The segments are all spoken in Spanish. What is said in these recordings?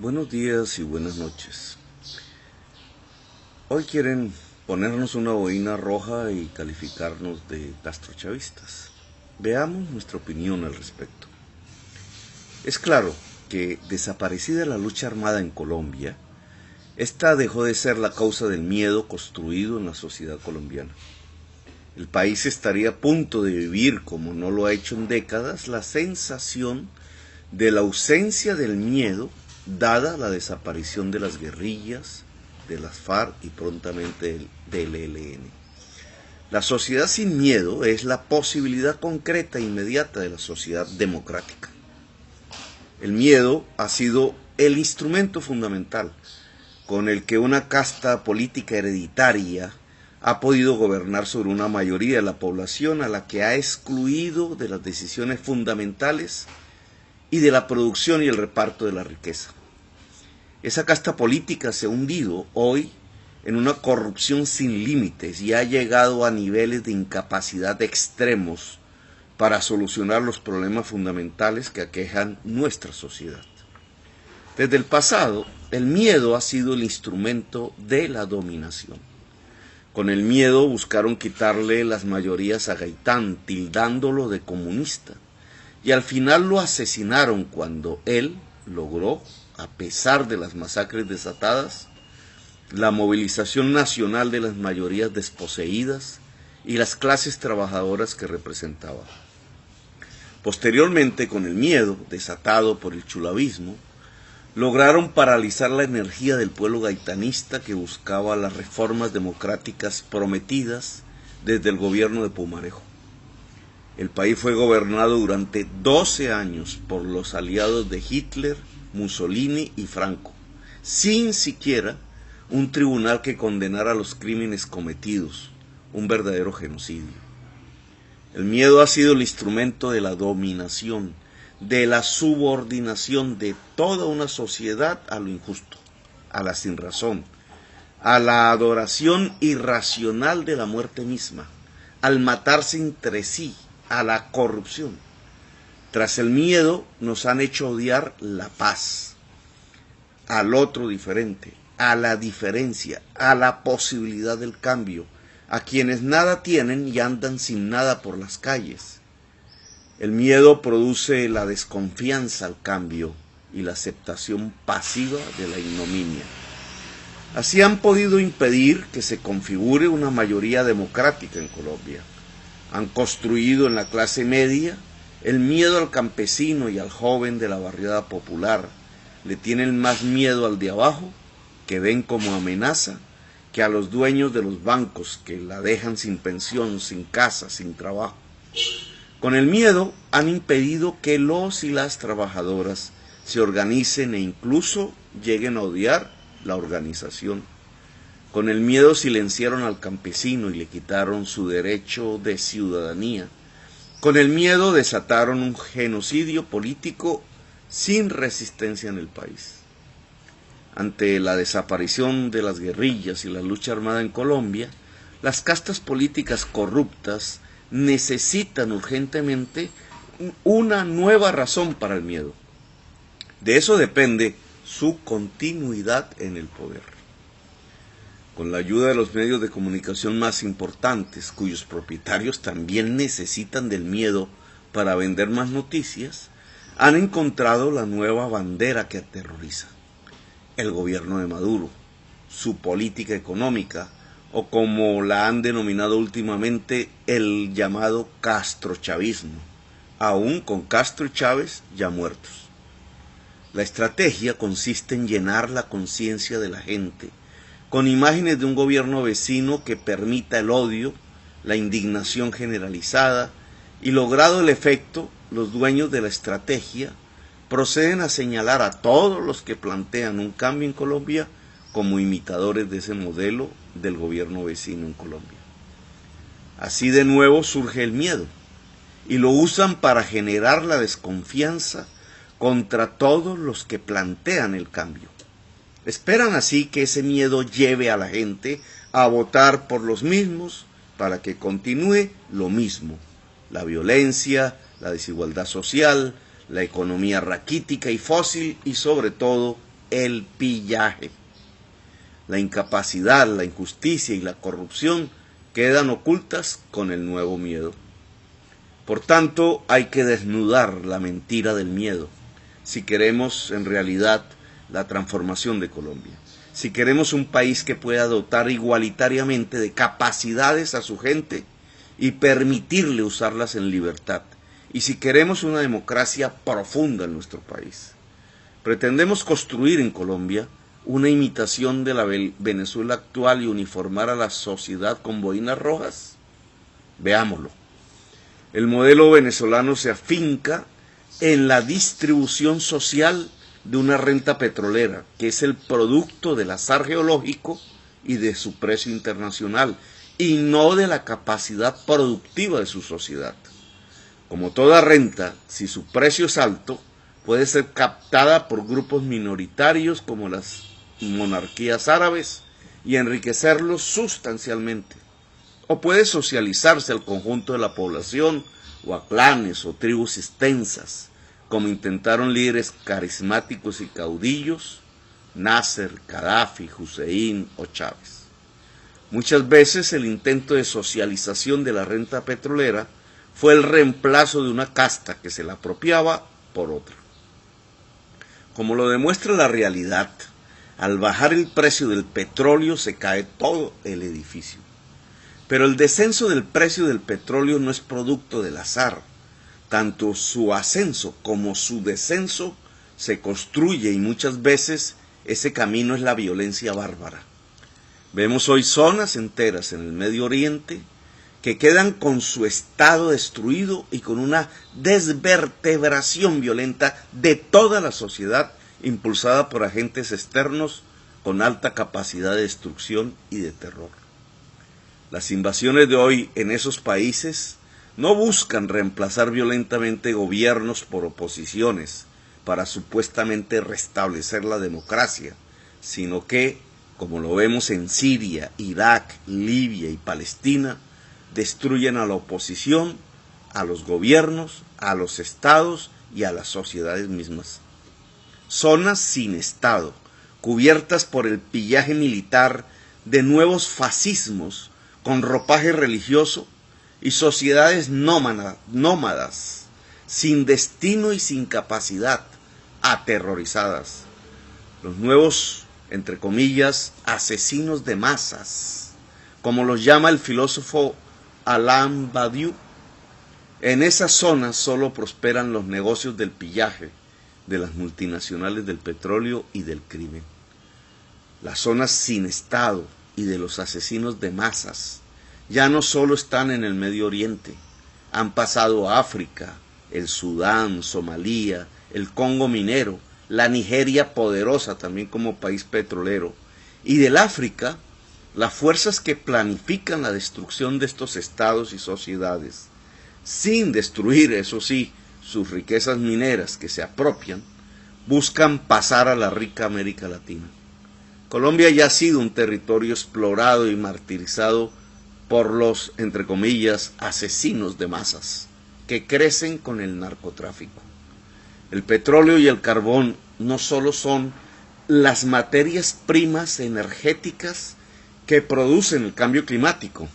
Buenos días y buenas noches. Hoy quieren ponernos una boina roja y calificarnos de castrochavistas. Veamos nuestra opinión al respecto. Es claro que, desaparecida la lucha armada en Colombia, esta dejó de ser la causa del miedo construido en la sociedad colombiana. El país estaría a punto de vivir, como no lo ha hecho en décadas, la sensación de la ausencia del miedo dada la desaparición de las guerrillas, de las FARC y prontamente del ELN. La sociedad sin miedo es la posibilidad concreta e inmediata de la sociedad democrática. El miedo ha sido el instrumento fundamental con el que una casta política hereditaria ha podido gobernar sobre una mayoría de la población a la que ha excluido de las decisiones fundamentales y de la producción y el reparto de la riqueza. Esa casta política se ha hundido hoy en una corrupción sin límites y ha llegado a niveles de incapacidad extremos para solucionar los problemas fundamentales que aquejan nuestra sociedad. Desde el pasado, el miedo ha sido el instrumento de la dominación. Con el miedo buscaron quitarle las mayorías a Gaitán, tildándolo de comunista. Y al final lo asesinaron cuando él logró, a pesar de las masacres desatadas, la movilización nacional de las mayorías desposeídas y las clases trabajadoras que representaba. Posteriormente, con el miedo desatado por el chulavismo, lograron paralizar la energía del pueblo gaitanista que buscaba las reformas democráticas prometidas desde el gobierno de Pumarejo. El país fue gobernado durante 12 años por los aliados de Hitler, Mussolini y Franco, sin siquiera un tribunal que condenara los crímenes cometidos, un verdadero genocidio. El miedo ha sido el instrumento de la dominación, de la subordinación de toda una sociedad a lo injusto, a la sinrazón, a la adoración irracional de la muerte misma, al matarse entre sí, a la corrupción. Tras el miedo nos han hecho odiar la paz, al otro diferente, a la diferencia, a la posibilidad del cambio, a quienes nada tienen y andan sin nada por las calles. El miedo produce la desconfianza al cambio y la aceptación pasiva de la ignominia. Así han podido impedir que se configure una mayoría democrática en Colombia. Han construido en la clase media el miedo al campesino y al joven de la barriada popular. Le tienen más miedo al de abajo, que ven como amenaza, que a los dueños de los bancos que la dejan sin pensión, sin casa, sin trabajo. Con el miedo han impedido que los y las trabajadoras se organicen e incluso lleguen a odiar la organización. Con el miedo silenciaron al campesino y le quitaron su derecho de ciudadanía. Con el miedo desataron un genocidio político sin resistencia en el país. Ante la desaparición de las guerrillas y la lucha armada en Colombia, las castas políticas corruptas necesitan urgentemente una nueva razón para el miedo. De eso depende su continuidad en el poder. Con la ayuda de los medios de comunicación más importantes, cuyos propietarios también necesitan del miedo para vender más noticias, han encontrado la nueva bandera que aterroriza: el gobierno de Maduro, su política económica, o como la han denominado últimamente, el llamado castrochavismo, aún con Castro y Chávez ya muertos. La estrategia consiste en llenar la conciencia de la gente con imágenes de un gobierno vecino que permita el odio, la indignación generalizada, y logrado el efecto, los dueños de la estrategia proceden a señalar a todos los que plantean un cambio en Colombia como imitadores de ese modelo del gobierno vecino en Colombia. Así de nuevo surge el miedo, y lo usan para generar la desconfianza contra todos los que plantean el cambio. Esperan así que ese miedo lleve a la gente a votar por los mismos para que continúe lo mismo: la violencia, la desigualdad social, la economía raquítica y fósil y sobre todo el pillaje. La incapacidad, la injusticia y la corrupción quedan ocultas con el nuevo miedo. Por tanto, hay que desnudar la mentira del miedo si queremos en realidad la transformación de Colombia. Si queremos un país que pueda dotar igualitariamente de capacidades a su gente y permitirle usarlas en libertad. Y si queremos una democracia profunda en nuestro país. Pretendemos construir en Colombia una imitación de la Venezuela actual y uniformar a la sociedad con boinas rojas. Veámoslo. El modelo venezolano se afinca en la distribución social de una renta petrolera, que es el producto del azar geológico y de su precio internacional, y no de la capacidad productiva de su sociedad. Como toda renta, si su precio es alto, puede ser captada por grupos minoritarios como las monarquías árabes y enriquecerlos sustancialmente. O puede socializarse al conjunto de la población o a clanes o tribus extensas, como intentaron líderes carismáticos y caudillos, Nasser, Gaddafi, Hussein o Chávez. Muchas veces el intento de socialización de la renta petrolera fue el reemplazo de una casta que se la apropiaba por otra. Como lo demuestra la realidad, al bajar el precio del petróleo se cae todo el edificio. Pero el descenso del precio del petróleo no es producto del azar. Tanto su ascenso como su descenso se construye y muchas veces ese camino es la violencia bárbara. Vemos hoy zonas enteras en el Medio Oriente que quedan con su estado destruido y con una desvertebración violenta de toda la sociedad impulsada por agentes externos con alta capacidad de destrucción y de terror. Las invasiones de hoy en esos países no buscan reemplazar violentamente gobiernos por oposiciones para supuestamente restablecer la democracia, sino que, como lo vemos en Siria, Irak, Libia y Palestina, destruyen a la oposición, a los gobiernos, a los estados y a las sociedades mismas. Zonas sin estado, cubiertas por el pillaje militar de nuevos fascismos con ropaje religioso y sociedades nómadas, sin destino y sin capacidad, aterrorizadas. Los nuevos, entre comillas, asesinos de masas, como los llama el filósofo Alain Badiou. En esas zonas solo prosperan los negocios del pillaje, de las multinacionales del petróleo y del crimen. Las zonas sin Estado y de los asesinos de masas ya no solo están en el Medio Oriente, han pasado a África, el Sudán, Somalia, el Congo minero, la Nigeria poderosa también como país petrolero, y del África, las fuerzas que planifican la destrucción de estos estados y sociedades, sin destruir, eso sí, sus riquezas mineras que se apropian, buscan pasar a la rica América Latina. Colombia ya ha sido un territorio explorado y martirizado por los, entre comillas, asesinos de masas, que crecen con el narcotráfico. El petróleo y el carbón no solo son las materias primas energéticas que producen el cambio climático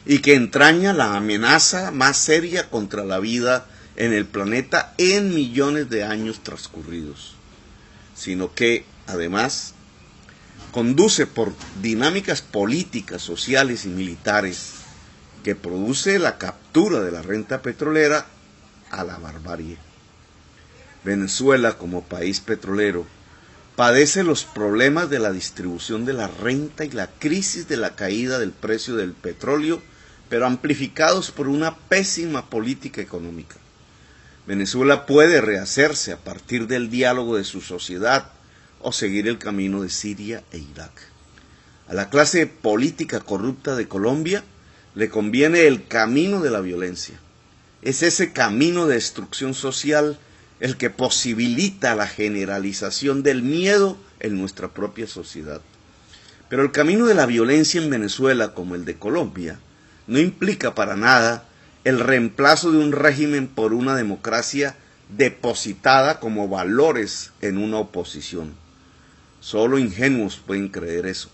y que entraña la amenaza más seria contra la vida en el planeta en millones de años transcurridos, sino que, además, conduce por dinámicas políticas, sociales y militares que produce la captura de la renta petrolera a la barbarie. Venezuela, como país petrolero, padece los problemas de la distribución de la renta y la crisis de la caída del precio del petróleo, pero amplificados por una pésima política económica. Venezuela puede rehacerse a partir del diálogo de su sociedad o seguir el camino de Siria e Irak. A la clase política corrupta de Colombia le conviene el camino de la violencia. Es ese camino de destrucción social el que posibilita la generalización del miedo en nuestra propia sociedad. Pero el camino de la violencia en Venezuela, como el de Colombia, no implica para nada el reemplazo de un régimen por una democracia depositada como valores en una oposición. Solo ingenuos pueden creer eso.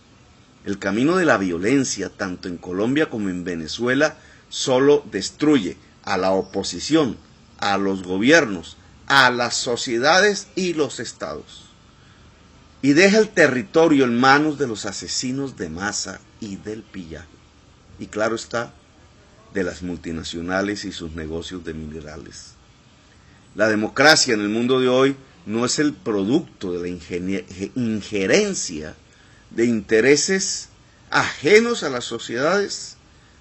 El camino de la violencia, tanto en Colombia como en Venezuela, solo destruye a la oposición, a los gobiernos, a las sociedades y los estados. Y deja el territorio en manos de los asesinos de masa y del pillaje. Y claro está, de las multinacionales y sus negocios de minerales. La democracia en el mundo de hoy no es el producto de la injerencia de intereses ajenos a las sociedades,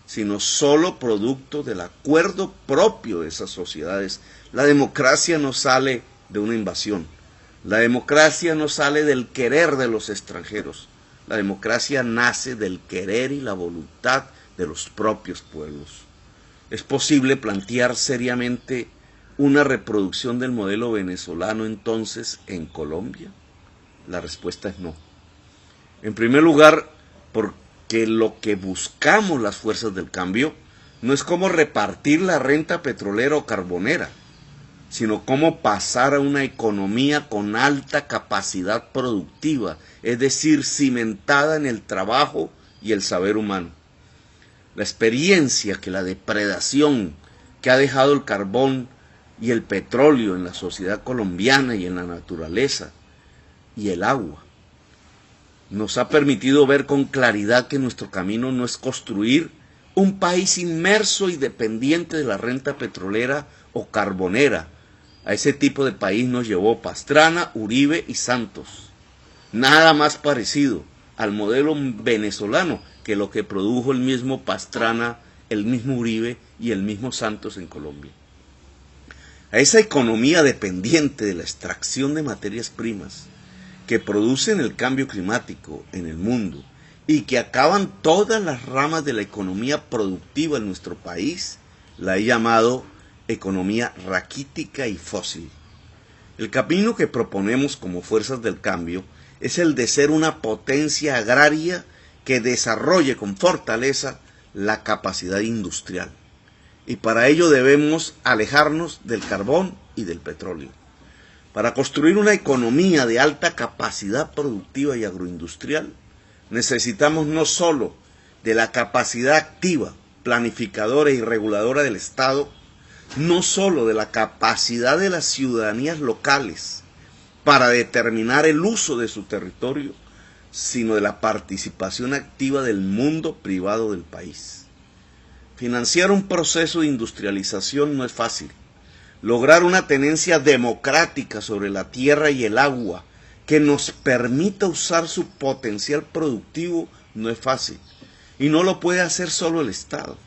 sino solo producto del acuerdo propio de esas sociedades. La democracia no sale de una invasión. La democracia no sale del querer de los extranjeros. La democracia nace del querer y la voluntad de los propios pueblos. ¿Es posible plantear seriamente una reproducción del modelo venezolano entonces en Colombia? La respuesta es no. En primer lugar, porque lo que buscamos las fuerzas del cambio no es cómo repartir la renta petrolera o carbonera, sino cómo pasar a una economía con alta capacidad productiva, es decir, cimentada en el trabajo y el saber humano. La experiencia que la depredación que ha dejado el carbón y el petróleo en la sociedad colombiana y en la naturaleza y el agua nos ha permitido ver con claridad que nuestro camino no es construir un país inmerso y dependiente de la renta petrolera o carbonera. A ese tipo de país nos llevó Pastrana, Uribe y Santos. Nada más parecido al modelo venezolano que lo que produjo el mismo Pastrana, el mismo Uribe y el mismo Santos en Colombia. A esa economía dependiente de la extracción de materias primas que producen el cambio climático en el mundo y que acaban todas las ramas de la economía productiva en nuestro país, la he llamado economía raquítica y fósil. El camino que proponemos como fuerzas del cambio es el de ser una potencia agraria que desarrolle con fortaleza la capacidad industrial. Y para ello debemos alejarnos del carbón y del petróleo. Para construir una economía de alta capacidad productiva y agroindustrial, necesitamos no solo de la capacidad activa, planificadora y reguladora del Estado, no solo de la capacidad de las ciudadanías locales para determinar el uso de su territorio, sino de la participación activa del mundo privado del país. Financiar un proceso de industrialización no es fácil. Lograr una tenencia democrática sobre la tierra y el agua que nos permita usar su potencial productivo no es fácil. Y no lo puede hacer solo el Estado.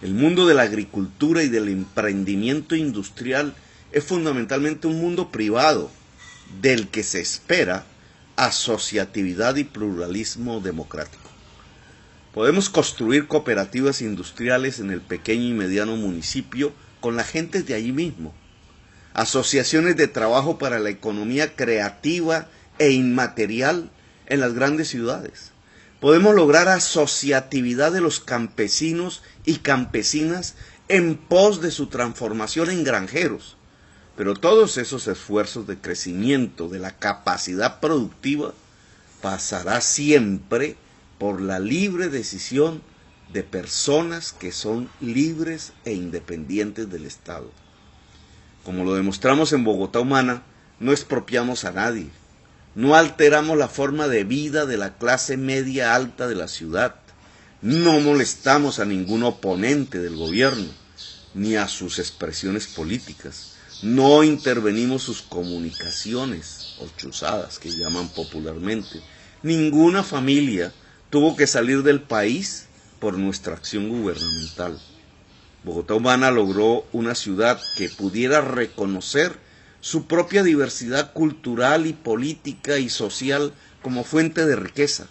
El mundo de la agricultura y del emprendimiento industrial es fundamentalmente un mundo privado, del que se espera asociatividad y pluralismo democrático. Podemos construir cooperativas industriales en el pequeño y mediano municipio con la gente de allí mismo, asociaciones de trabajo para la economía creativa e inmaterial en las grandes ciudades. Podemos lograr asociatividad de los campesinos y campesinas en pos de su transformación en granjeros. Pero todos esos esfuerzos de crecimiento de la capacidad productiva pasará siempre por la libre decisión de personas que son libres e independientes del Estado. Como lo demostramos en Bogotá Humana, no expropiamos a nadie, no alteramos la forma de vida de la clase media alta de la ciudad, no molestamos a ningún oponente del gobierno, ni a sus expresiones políticas, no intervenimos sus comunicaciones, o chuzadas que llaman popularmente. Ninguna familia tuvo que salir del país por nuestra acción gubernamental. Bogotá Humana logró una ciudad que pudiera reconocer su propia diversidad cultural y política y social como fuente de riqueza.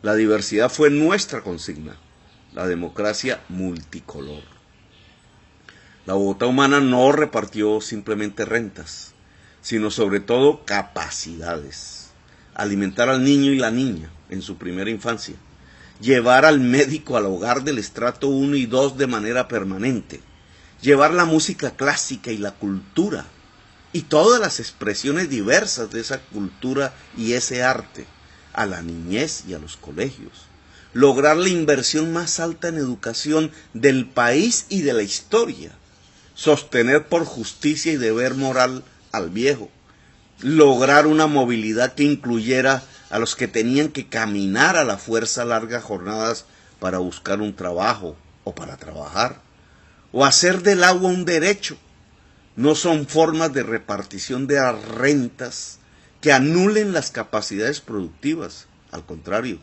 La diversidad fue nuestra consigna, la democracia multicolor. La Bogotá Humana no repartió simplemente rentas, sino sobre todo capacidades. Alimentar al niño y la niña en su primera infancia, llevar al médico al hogar del estrato 1 y 2 de manera permanente, llevar la música clásica y la cultura y todas las expresiones diversas de esa cultura y ese arte a la niñez y a los colegios. Lograr la inversión más alta en educación del país y de la historia. Sostener por justicia y deber moral al viejo. Lograr una movilidad que incluyera a los que tenían que caminar a la fuerza largas jornadas para buscar un trabajo o para trabajar. O hacer del agua un derecho. No son formas de repartición de rentas que anulen las capacidades productivas. Al contrario,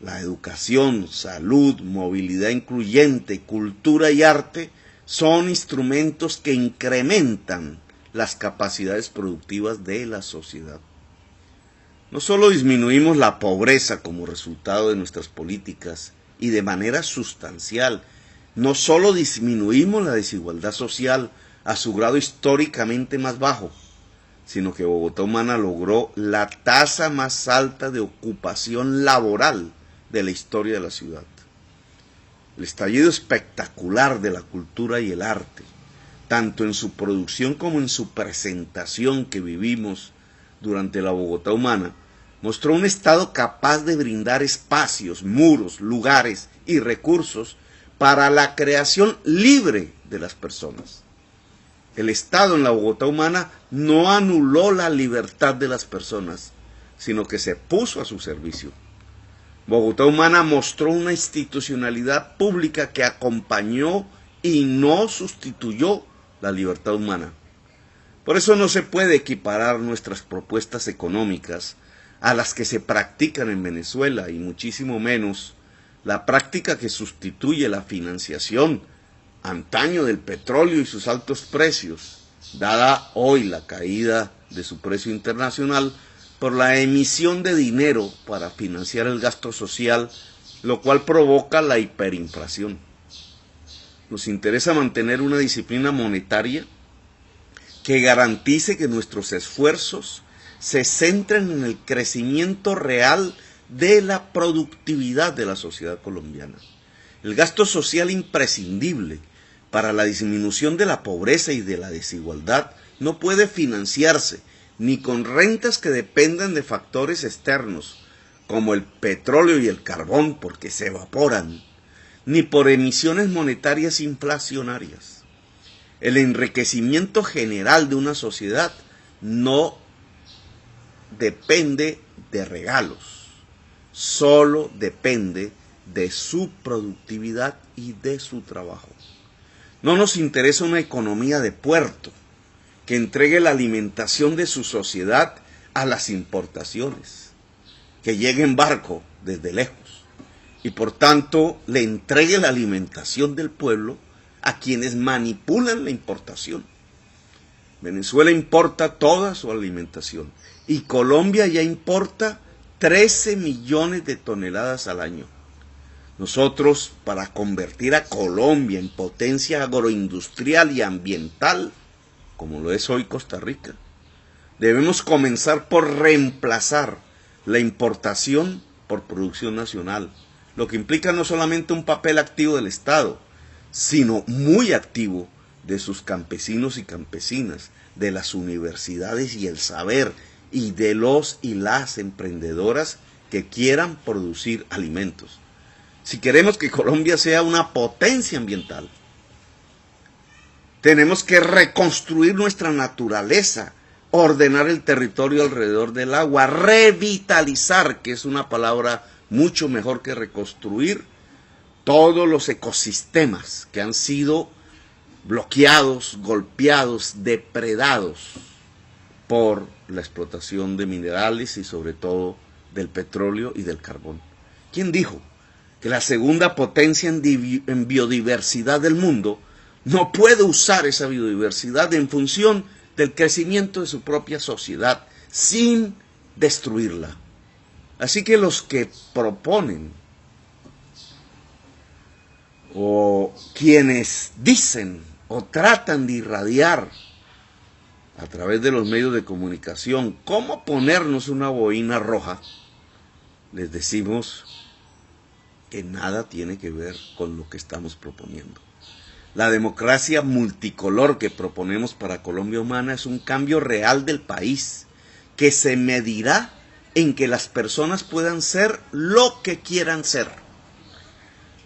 la educación, salud, movilidad incluyente, cultura y arte son instrumentos que incrementan las capacidades productivas de la sociedad. No solo disminuimos la pobreza como resultado de nuestras políticas y de manera sustancial, no solo disminuimos la desigualdad social a su grado históricamente más bajo, sino que Bogotá Humana logró la tasa más alta de ocupación laboral de la historia de la ciudad. El estallido espectacular de la cultura y el arte, tanto en su producción como en su presentación que vivimos durante la Bogotá Humana, mostró un Estado capaz de brindar espacios, muros, lugares y recursos para la creación libre de las personas. El Estado en la Bogotá Humana no anuló la libertad de las personas, sino que se puso a su servicio. Bogotá Humana mostró una institucionalidad pública que acompañó y no sustituyó la libertad humana. Por eso no se puede equiparar nuestras propuestas económicas a las que se practican en Venezuela, y muchísimo menos la práctica que sustituye la financiación antaño del petróleo y sus altos precios, dada hoy la caída de su precio internacional por la emisión de dinero para financiar el gasto social, lo cual provoca la hiperinflación. Nos interesa mantener una disciplina monetaria que garantice que nuestros esfuerzos se centren en el crecimiento real de la productividad de la sociedad colombiana. El gasto social imprescindible para la disminución de la pobreza y de la desigualdad no puede financiarse ni con rentas que dependan de factores externos, como el petróleo y el carbón, porque se evaporan, ni por emisiones monetarias inflacionarias. El enriquecimiento general de una sociedad no depende de regalos, solo depende de su productividad y de su trabajo. No nos interesa una economía de puerto que entregue la alimentación de su sociedad a las importaciones, que llegue en barco desde lejos y por tanto le entregue la alimentación del pueblo a quienes manipulan la importación. Venezuela importa toda su alimentación y Colombia ya importa 13 millones de toneladas al año. Nosotros, para convertir a Colombia en potencia agroindustrial y ambiental, como lo es hoy Costa Rica, debemos comenzar por reemplazar la importación por producción nacional, lo que implica no solamente un papel activo del Estado, sino muy activo de sus campesinos y campesinas, de las universidades y el saber, y de los y las emprendedoras que quieran producir alimentos. Si queremos que Colombia sea una potencia ambiental, tenemos que reconstruir nuestra naturaleza, ordenar el territorio alrededor del agua, revitalizar, que es una palabra mucho mejor que reconstruir, todos los ecosistemas que han sido bloqueados, golpeados, depredados por la explotación de minerales y sobre todo del petróleo y del carbón. ¿Quién dijo que la segunda potencia en biodiversidad del mundo no puede usar esa biodiversidad en función del crecimiento de su propia sociedad sin destruirla? Así que los que proponen o quienes dicen o tratan de irradiar a través de los medios de comunicación cómo ponernos una boina roja, les decimos que nada tiene que ver con lo que estamos proponiendo. La democracia multicolor que proponemos para Colombia Humana es un cambio real del país, que se medirá en que las personas puedan ser lo que quieran ser.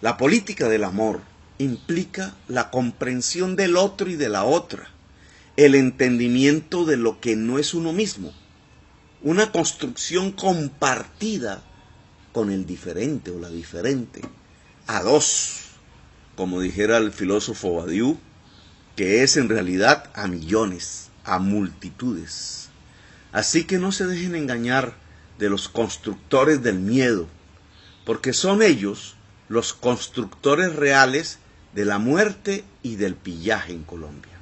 La política del amor implica la comprensión del otro y de la otra, el entendimiento de lo que no es uno mismo, una construcción compartida con el diferente o la diferente, a dos, como dijera el filósofo Badiou, que es en realidad a millones, a multitudes. Así que no se dejen engañar de los constructores del miedo, porque son ellos los constructores reales de la muerte y del pillaje en Colombia.